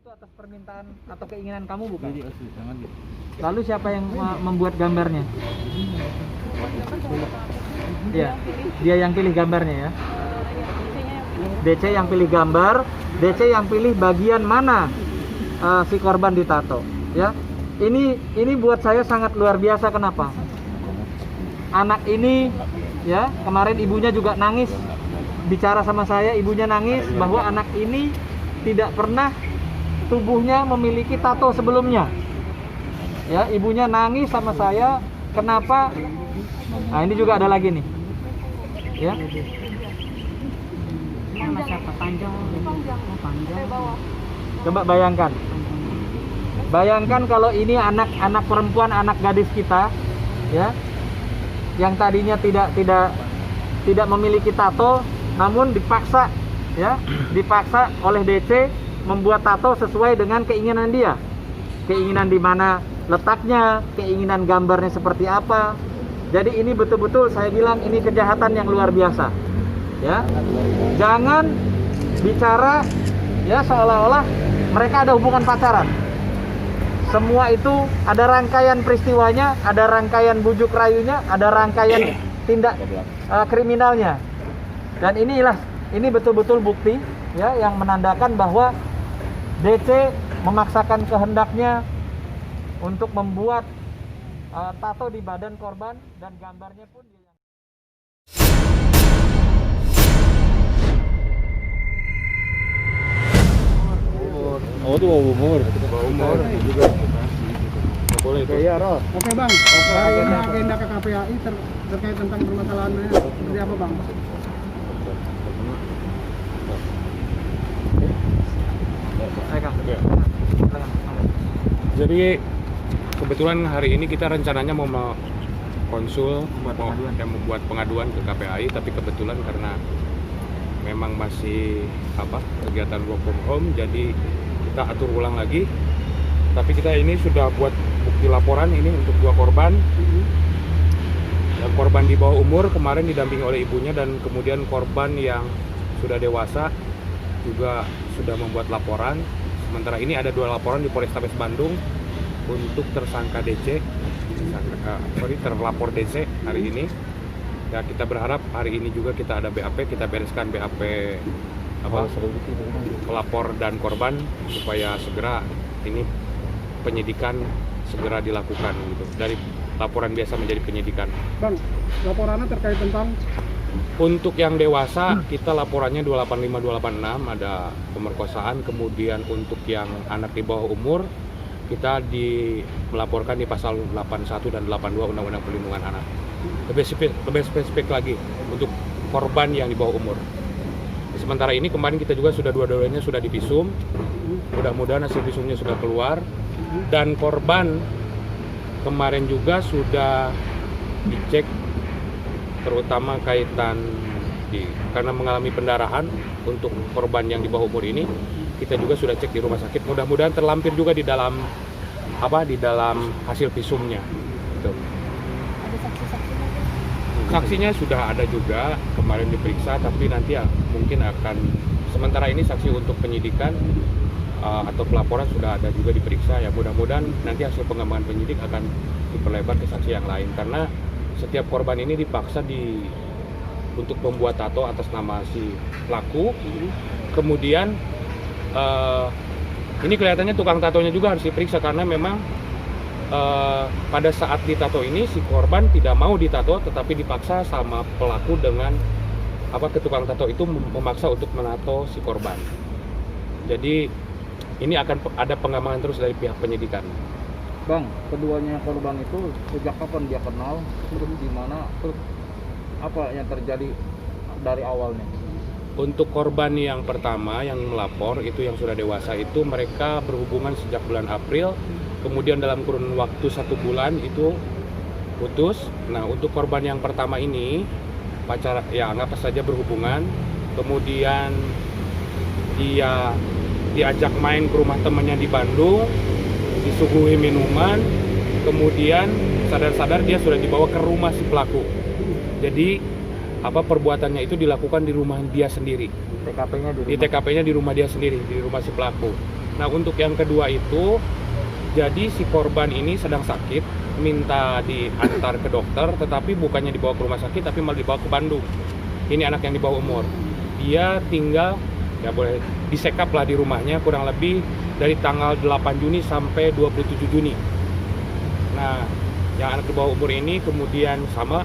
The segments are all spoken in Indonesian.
Itu atas permintaan atau keinginan kamu bukan? Jadi asli sangat gitu. Lalu siapa yang membuat gambarnya? Ya, dia yang pilih gambarnya ya. DC yang pilih gambar, DC yang pilih bagian mana si korban ditato, ya. Ini buat saya sangat luar biasa. Kenapa? Anak ini, ya, kemarin ibunya juga nangis, bicara sama saya, ibunya nangis bahwa anak ini tidak pernah tubuhnya memiliki tato sebelumnya. Ya, ibunya nangis sama saya, kenapa? Nah, ini juga ada lagi nih. Ya. Panjang. Coba bayangkan. Bayangkan kalau ini anak perempuan, anak gadis kita, ya, yang tadinya tidak memiliki tato, namun dipaksa, ya, dipaksa oleh DC membuat tato sesuai dengan keinginan dia, keinginan di mana letaknya, keinginan gambarnya seperti apa. Jadi ini betul-betul saya bilang ini kejahatan yang luar biasa, ya. Jangan bicara, ya, seolah-olah mereka ada hubungan pacaran. Semua itu ada rangkaian peristiwanya, ada rangkaian bujuk rayunya, ada rangkaian tindak kriminalnya. Dan ini betul-betul bukti, ya, yang menandakan bahwa DC memaksakan kehendaknya untuk membuat tato di badan korban dan gambarnya pun dia yang... Oh itu bau umur. Bau umur juga. Nggak boleh itu. Iya, Roh. Oke bang, hari ini agenda ke KPAI terkait tentang permasalahannya seperti apa bang? Jadi kebetulan hari ini kita rencananya mau konsul, membuat pengaduan ke KPAI, tapi kebetulan karena memang masih kegiatan work from home, jadi kita atur ulang lagi. Tapi kita ini sudah buat bukti laporan ini untuk 2 korban. Dan korban di bawah umur kemarin didampingi oleh ibunya, dan kemudian korban yang sudah dewasa juga sudah membuat laporan. Sementara ini ada 2 laporan di Polrestabes Bandung untuk tersangka DC, terlapor DC hari ini. Ya, kita berharap hari ini juga kita ada BAP, kita bereskan BAP pelapor dan korban supaya segera ini penyidikan segera dilakukan gitu. Dari laporan biasa menjadi penyidikan. Bang, laporannya terkait tentang untuk yang dewasa kita laporannya 285 286 ada pemerkosaan, kemudian untuk yang anak di bawah umur kita melaporkan di pasal 81 dan 82 Undang-Undang Perlindungan Anak. Lebih spesifik lagi untuk korban yang di bawah umur. Sementara ini kemarin kita juga sudah dua-duanya sudah divisum. Mudah-mudahan hasil visumnya sudah keluar, dan korban kemarin juga sudah dicek, terutama kaitan karena mengalami pendarahan. Untuk korban yang di bawah umur ini kita juga sudah cek di rumah sakit. Mudah-mudahan terlampir juga di dalam hasil visumnya. Gitu. Ada saksi-saksi lagi? Saksinya sudah ada juga kemarin diperiksa, tapi nanti mungkin akan sementara ini saksi untuk penyidikan atau pelaporan sudah ada juga diperiksa. Ya mudah-mudahan nanti hasil pengembangan penyidik akan diperlebar ke saksi yang lain, karena setiap korban ini dipaksa untuk membuat tato atas nama si pelaku. Kemudian ini kelihatannya tukang tatonya juga harus diperiksa, karena memang pada saat ditato ini si korban tidak mau ditato, tetapi dipaksa sama pelaku dengan ke tukang tato itu memaksa untuk menato si korban. Jadi ini akan ada pengembangan terus dari pihak penyidikan. Bang, keduanya korban itu sejak kapan dia kenal, terus di mana, terus apa yang terjadi dari awalnya? Untuk korban yang pertama yang melapor itu yang sudah dewasa itu mereka berhubungan sejak bulan April, kemudian dalam kurun waktu 1 bulan itu putus. Nah, untuk korban yang pertama ini anggap saja berhubungan, kemudian dia diajak main ke rumah temannya di Bandung, disuguhi minuman, kemudian sadar-sadar dia sudah dibawa ke rumah si pelaku. Jadi perbuatannya itu dilakukan di rumah dia sendiri. TKP-nya di TKP-nya di rumah dia sendiri, di rumah si pelaku. Nah, untuk yang kedua itu, jadi si korban ini sedang sakit, minta diantar ke dokter, tetapi bukannya dibawa ke rumah sakit, tapi malah dibawa ke Bandung. Ini anak yang di bawah umur. Dia tinggal, ya boleh disekap lah di rumahnya, kurang lebih dari tanggal 8 Juni sampai 27 Juni. Nah, yang anak di bawah umur ini kemudian sama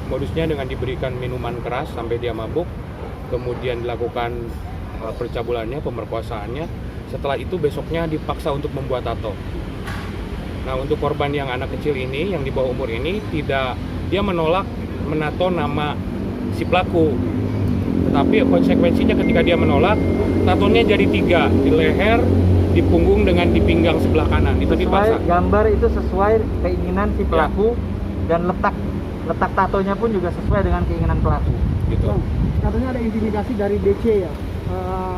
modusnya dengan diberikan minuman keras sampai dia mabuk, kemudian dilakukan percabulannya, pemerkosaannya. Setelah itu besoknya dipaksa untuk membuat tato. Nah, untuk korban yang anak kecil ini, yang di bawah umur ini, dia menolak menato nama si pelaku. Tetapi konsekuensinya ketika dia menolak, tatonya jadi 3, di leher, di punggung, dengan di pinggang sebelah kanan. Itu dipaksa. Gambar itu sesuai keinginan si pelaku, dan letak tatonya pun juga sesuai dengan keinginan pelaku. Gitu. Bang, katanya ada intimidasi dari DC ya.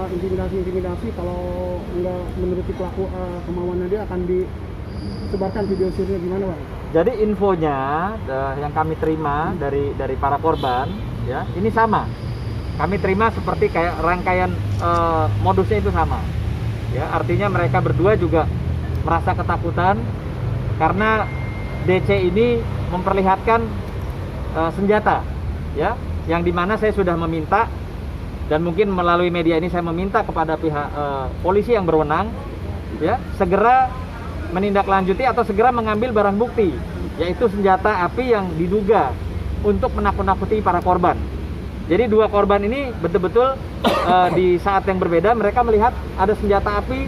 Intimidasi kalau nggak menuruti pelaku kemauannya dia akan disebarkan video serinya, gimana Bang? Jadi infonya yang kami terima dari para korban, ya ini sama. Kami terima seperti kayak rangkaian modusnya itu sama. Ya, artinya mereka berdua juga merasa ketakutan karena DC ini memperlihatkan senjata, ya, yang dimana saya sudah meminta, dan mungkin melalui media ini saya meminta kepada pihak polisi yang berwenang, ya, segera menindaklanjuti atau segera mengambil barang bukti, yaitu senjata api yang diduga untuk menakut-nakuti para korban. Jadi dua korban ini betul-betul di saat yang berbeda mereka melihat ada senjata api,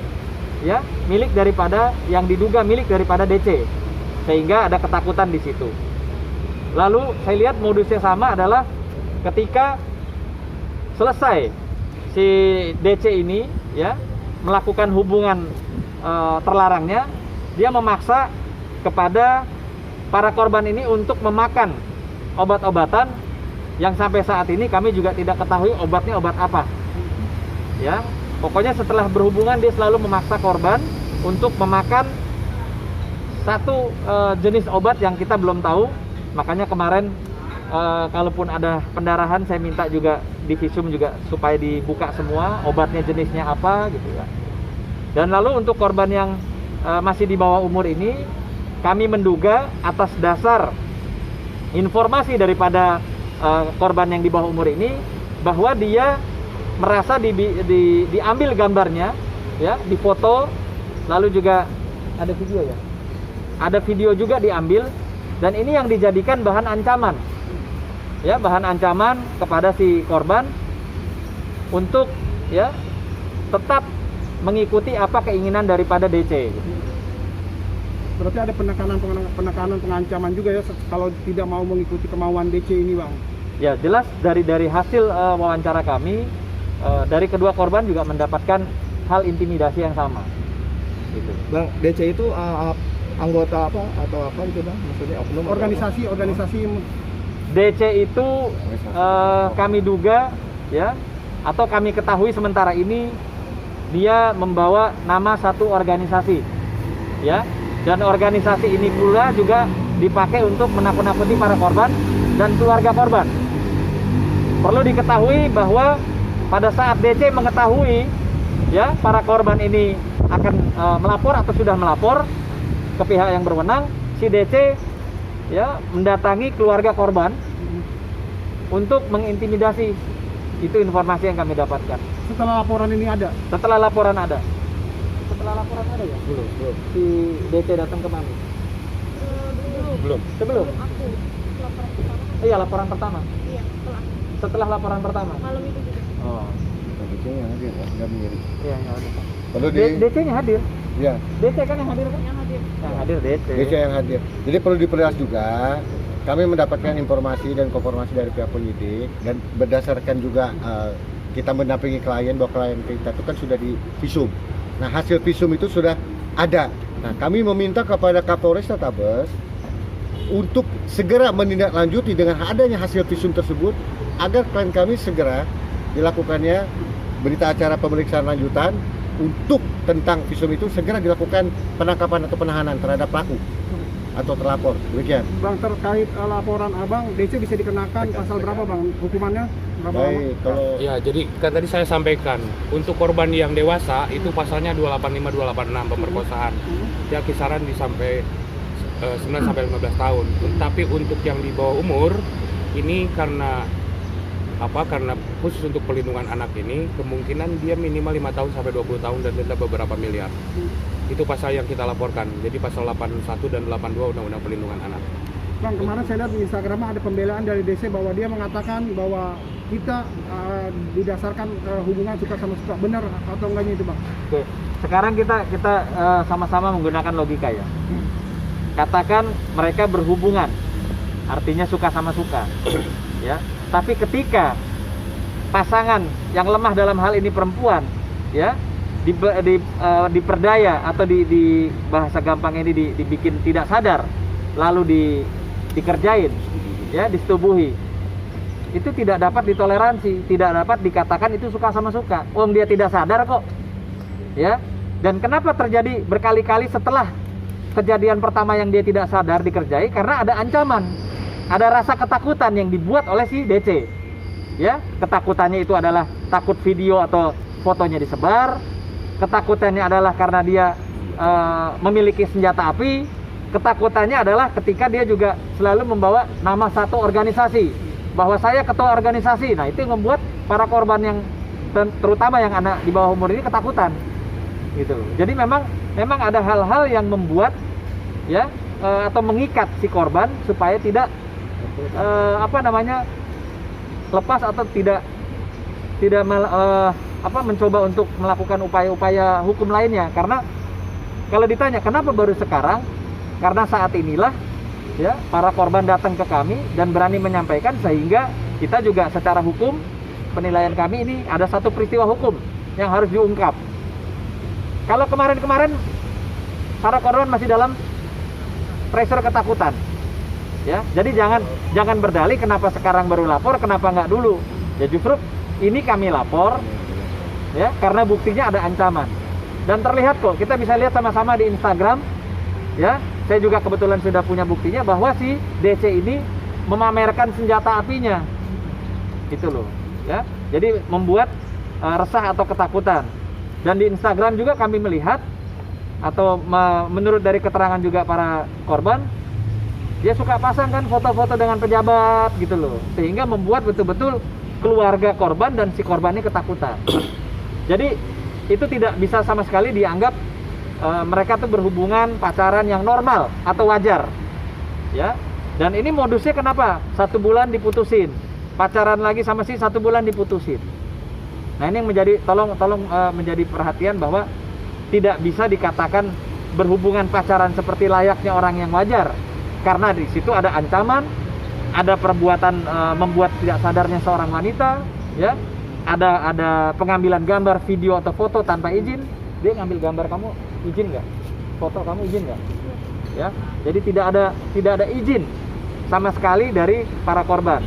ya, milik daripada yang diduga milik daripada DC, sehingga ada ketakutan di situ. Lalu saya lihat modusnya sama adalah ketika selesai si DC ini, ya, melakukan hubungan terlarangnya, dia memaksa kepada para korban ini untuk memakan obat-obatan yang sampai saat ini kami juga tidak ketahui obatnya obat apa. Ya, pokoknya setelah berhubungan dia selalu memaksa korban untuk memakan satu jenis obat yang kita belum tahu. Makanya kemarin kalaupun ada pendarahan, saya minta juga di visum juga supaya dibuka semua obatnya jenisnya apa gitu ya. Dan lalu untuk korban yang masih di bawah umur ini, kami menduga atas dasar informasi daripada korban yang di bawah umur ini, bahwa dia merasa diambil gambarnya, ya, difoto, lalu juga ada video ya, ada video juga diambil, dan ini yang dijadikan bahan ancaman, ya, bahan ancaman kepada si korban untuk, ya, tetap mengikuti apa keinginan daripada DC. Berarti ada penekanan pengancaman juga ya kalau tidak mau mengikuti kemauan DC ini, Bang. Ya, jelas dari hasil wawancara kami, dari kedua korban juga mendapatkan hal intimidasi yang sama. Gitu. Bang, DC itu anggota apa atau apa gitu Bang? Maksudnya oknum organisasi DC itu kami duga, ya, atau kami ketahui sementara ini dia membawa nama satu organisasi, ya, dan organisasi ini pula juga dipakai untuk menakut-nakuti para korban dan keluarga korban. Perlu diketahui bahwa pada saat DC mengetahui, ya, para korban ini akan melapor atau sudah melapor ke pihak yang berwenang, si DC, ya, mendatangi keluarga korban untuk mengintimidasi. Itu informasi yang kami dapatkan. Setelah laporan ini ada? Setelah laporan ada. Setelah laporan ada ya? Belum. Si DC datang ke mana? Belum. Sebelum? Aku laporan pertama. Iya, laporan pertama. Iya, Setelah laporan pertama. malam itu juga. Oh. DC yang hadir ya, nggak mirip. Iya, ya udah. Lalu DC-nya hadir. ya, DC kan yang hadir kan? Yang hadir. Yang hadir DC. DC yang hadir. Jadi perlu diperjelas juga, kami mendapatkan informasi dan konfirmasi dari pihak penyidik, dan berdasarkan juga kita mendampingi klien bahwa klien kita itu kan sudah di visum. Nah, hasil visum itu sudah ada. Nah, kami meminta kepada Kapolresta Tabes untuk segera menindaklanjuti dengan adanya hasil visum tersebut, agar klien kami segera dilakukannya berita acara pemeriksaan lanjutan untuk tentang visum itu, segera dilakukan penangkapan atau penahanan terhadap pelaku. atau terlapor. Demikian. Bang, terkait laporan abang, DC bisa dikenakan pasal berapa bang? Hukumannya berapa lama? Baik, kalau Ya, jadi kan tadi saya sampaikan untuk korban yang dewasa itu pasalnya 285 286 pemerkosaan. Ya kisaran di sampai 9 sampai 15 tahun. Tapi untuk yang di bawah umur ini karena khusus untuk pelindungan anak ini kemungkinan dia minimal 5 tahun sampai 20 tahun dan denda beberapa miliar. Itu pasal yang kita laporkan. Jadi pasal 81 dan 82 Undang-Undang Perlindungan Anak. Bang, kemarin saya lihat di Instagram ada pembelaan dari DC bahwa dia mengatakan bahwa kita didasarkan hubungan suka sama suka. Benar atau enggaknya itu bang? Oke, sekarang kita sama-sama menggunakan logika ya. Katakan mereka berhubungan, artinya suka sama suka, ya. Tapi ketika pasangan yang lemah dalam hal ini perempuan, ya, diperdaya atau di bahasa gampang ini dibikin tidak sadar, lalu dikerjain, ya, disetubuhi, itu tidak dapat ditoleransi, tidak dapat dikatakan itu suka sama suka. Dia tidak sadar kok, ya. Dan kenapa terjadi berkali-kali setelah kejadian pertama yang dia tidak sadar dikerjai? Karena ada ancaman, ada rasa ketakutan yang dibuat oleh si DC, ya. Ketakutannya itu adalah takut video atau fotonya disebar, ketakutannya adalah karena dia memiliki senjata api, ketakutannya adalah ketika dia juga selalu membawa nama satu organisasi, bahwa saya ketua organisasi. Nah, itu yang membuat para korban yang terutama yang anak di bawah umur ini ketakutan, gitu. Jadi memang ada hal-hal yang membuat, ya, atau mengikat si korban supaya tidak lepas atau tidak mencoba untuk melakukan upaya-upaya hukum lainnya. Karena kalau ditanya kenapa baru sekarang, karena saat inilah, ya, para korban datang ke kami dan berani menyampaikan, sehingga kita juga secara hukum, penilaian kami ini ada satu peristiwa hukum yang harus diungkap. Kalau kemarin-kemarin para korban masih dalam pressure ketakutan, ya. Jadi jangan berdalih kenapa sekarang baru lapor, kenapa nggak dulu. Ya justru ini kami lapor, ya, karena buktinya ada ancaman. Dan terlihat kok, kita bisa lihat sama-sama di Instagram, ya. Saya juga kebetulan sudah punya buktinya bahwa si DC ini memamerkan senjata apinya, gitu loh, ya. Jadi membuat resah atau ketakutan. Dan di Instagram juga kami melihat, atau menurut dari keterangan juga para korban, dia suka pasangkan foto-foto dengan pejabat, gitu loh, sehingga membuat betul-betul keluarga korban dan si korban ini ketakutan. Jadi itu tidak bisa sama sekali dianggap mereka tuh berhubungan pacaran yang normal atau wajar, ya. Dan ini modusnya kenapa? 1 bulan diputusin, pacaran lagi sama si 1 bulan diputusin. Nah, ini yang menjadi tolong menjadi perhatian bahwa tidak bisa dikatakan berhubungan pacaran seperti layaknya orang yang wajar, karena di situ ada ancaman, ada perbuatan membuat tidak sadarnya seorang wanita, ya. Ada pengambilan gambar, video atau foto tanpa izin. Dia ngambil gambar kamu izin nggak? Foto kamu izin nggak? Ya, jadi tidak ada izin sama sekali dari para korban.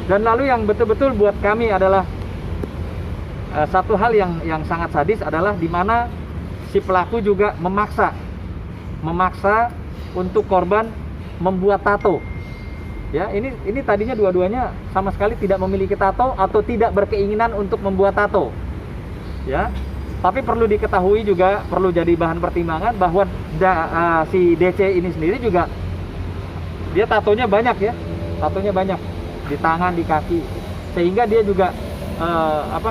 Dan lalu yang betul-betul buat kami adalah satu hal yang sangat sadis adalah di mana si pelaku juga memaksa untuk korban membuat tato. Ya, ini tadinya dua-duanya sama sekali tidak memiliki tato atau tidak berkeinginan untuk membuat tato. Ya. Tapi perlu diketahui juga, perlu jadi bahan pertimbangan bahwa si DC ini sendiri juga dia tatonya banyak, ya. Tatonya banyak di tangan, di kaki. Sehingga dia juga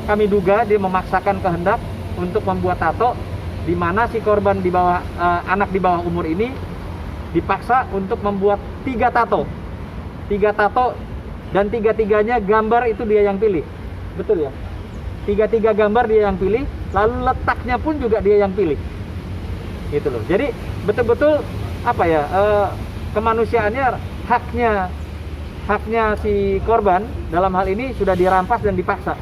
kami duga dia memaksakan kehendak untuk membuat tato, di mana si korban di bawah anak di bawah umur ini dipaksa untuk membuat 3 tato. 3 tato dan 3-tiganya gambar itu dia yang pilih. Betul ya? 3 gambar dia yang pilih, lalu letaknya pun juga dia yang pilih, gitu loh. Jadi betul-betul kemanusiaannya, haknya si korban dalam hal ini sudah dirampas dan dipaksa.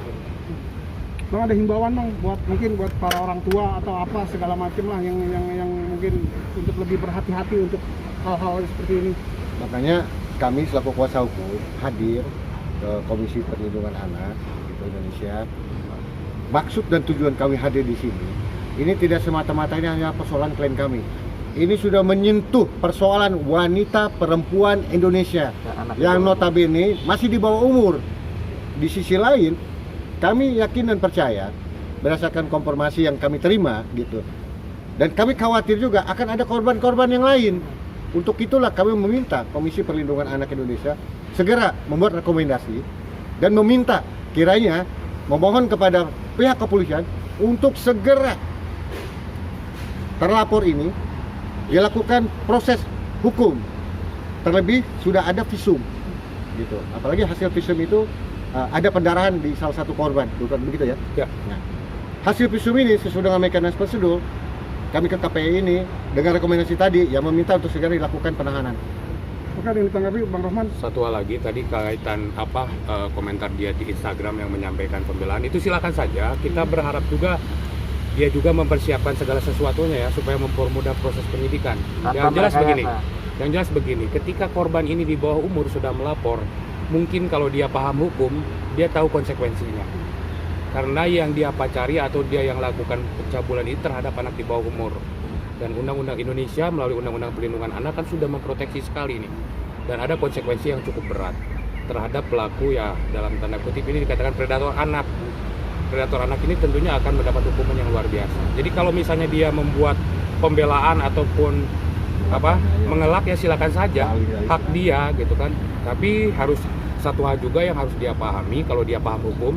Bang, ada himbauan bang buat para orang tua atau apa segala macam lah yang mungkin untuk lebih berhati-hati untuk hal-hal seperti ini. makanya kami selaku kuasa hukum hadir ke Komisi Perlindungan Anak gitu Indonesia. Maksud dan tujuan kami hadir di sini, ini tidak semata-mata ini hanya persoalan klien kami, ini sudah menyentuh persoalan wanita perempuan Indonesia Dan anak yang di bawah notabene masih di bawah umur. Di sisi lain, kami yakin dan percaya berdasarkan konfirmasi yang kami terima gitu. Dan kami khawatir juga akan ada korban-korban yang lain. Untuk itulah kami meminta Komisi Perlindungan Anak Indonesia segera membuat rekomendasi dan meminta kiranya memohon kepada pihak kepolisian untuk segera terlapor ini dilakukan proses hukum. Terlebih sudah ada visum gitu. Apalagi hasil visum itu ada pendarahan di salah satu korban, bukan begitu ya? Ya. Nah, hasil visum ini sesuai dengan mekanisme prosedur, kami ke KPI ini dengan rekomendasi tadi yang meminta untuk segera dilakukan penahanan. Oke, ada yang ditanggapi Bang Rahman? Satu hal lagi tadi kaitan komentar dia di Instagram yang menyampaikan pembelaan itu silakan saja. Kita berharap juga dia juga mempersiapkan segala sesuatunya ya supaya mempermudah proses penyidikan. Yang jelas begini, ketika korban ini di bawah umur sudah melapor, mungkin kalau dia paham hukum, dia tahu konsekuensinya. Karena yang dia pacari atau dia yang lakukan pencabulan ini terhadap anak di bawah umur. Dan Undang-Undang Indonesia melalui Undang-Undang Perlindungan Anak kan sudah memproteksi sekali ini. Dan ada konsekuensi yang cukup berat terhadap pelaku ya dalam tanda kutip ini dikatakan predator anak. Predator anak ini tentunya akan mendapat hukuman yang luar biasa. Jadi kalau misalnya dia membuat pembelaan ataupun mengelak ya silakan saja, hak dia gitu kan. Tapi harus satu hal juga yang harus dia pahami kalau dia paham hukum,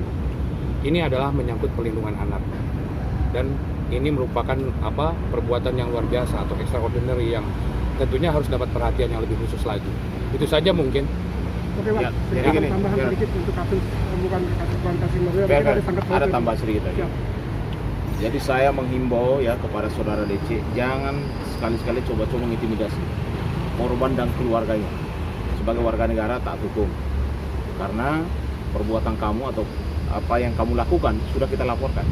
ini adalah menyangkut perlindungan anak. Dan ini merupakan perbuatan yang luar biasa atau extraordinary yang tentunya harus dapat perhatian yang lebih khusus lagi. Itu saja mungkin. Oke, Bang. Ya, jadi Sedikit gini, tambahan biar- sedikit untuk kasus bukan kasus Kasih Maria, Biar tapi ada tambah sedikit aja. Siap. Jadi saya menghimbau ya kepada saudara DC, jangan sekali-sekali coba-coba mengintimidasi korban dan keluarganya sebagai warga negara taat hukum. Karena perbuatan kamu atau apa yang kamu lakukan sudah kita laporkan.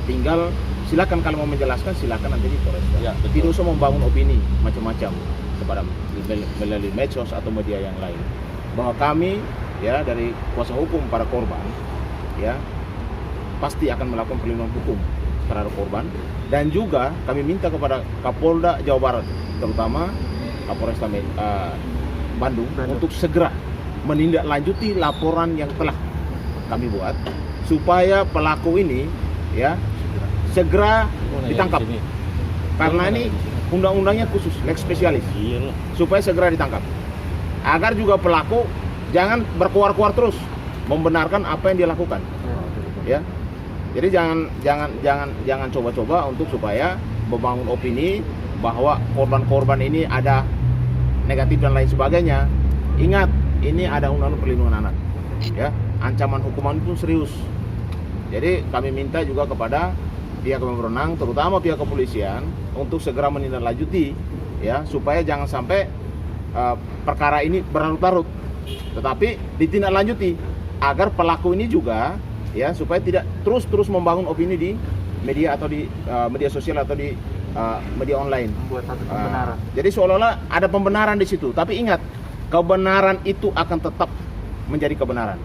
Tinggal silakan kalau mau menjelaskan silakan nanti di Polres. Ya, Tidak usah membangun opini macam-macam kepada melalui medsos atau media yang lain. Bahwa kami ya dari kuasa hukum para korban ya pasti akan melakukan perlindungan hukum terhadap korban, dan juga kami minta kepada Kapolda Jawa Barat terutama Kapolresta Bandung untuk segera menindaklanjuti laporan yang telah kami buat supaya pelaku ini ya segera ditangkap, karena ini undang-undangnya khusus lex spesialis supaya segera ditangkap agar juga pelaku jangan berkuar-kuar terus membenarkan apa yang dia lakukan ya. Jadi jangan coba-coba untuk supaya membangun opini bahwa korban-korban ini ada negatif dan lain sebagainya. Ingat, ini ada undang-undang perlindungan anak. Ya, ancaman hukuman itu serius. Jadi kami minta juga kepada pihak yang berwenang, terutama pihak kepolisian, untuk segera menindaklanjuti, ya, supaya jangan sampai perkara ini berlarut-larut, tetapi ditindaklanjuti agar pelaku ini juga ya supaya tidak terus membangun opini di media atau di media sosial atau di media online. Membuat satu pembenaran. Jadi seolah-olah ada pembenaran di situ, tapi ingat, kebenaran itu akan tetap menjadi kebenaran.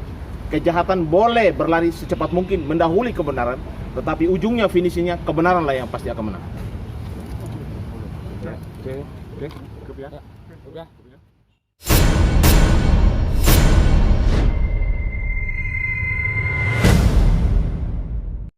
Kejahatan boleh berlari secepat mungkin mendahului kebenaran, tetapi ujungnya finishnya kebenaran lah yang pasti akan menang. Oke. Udah.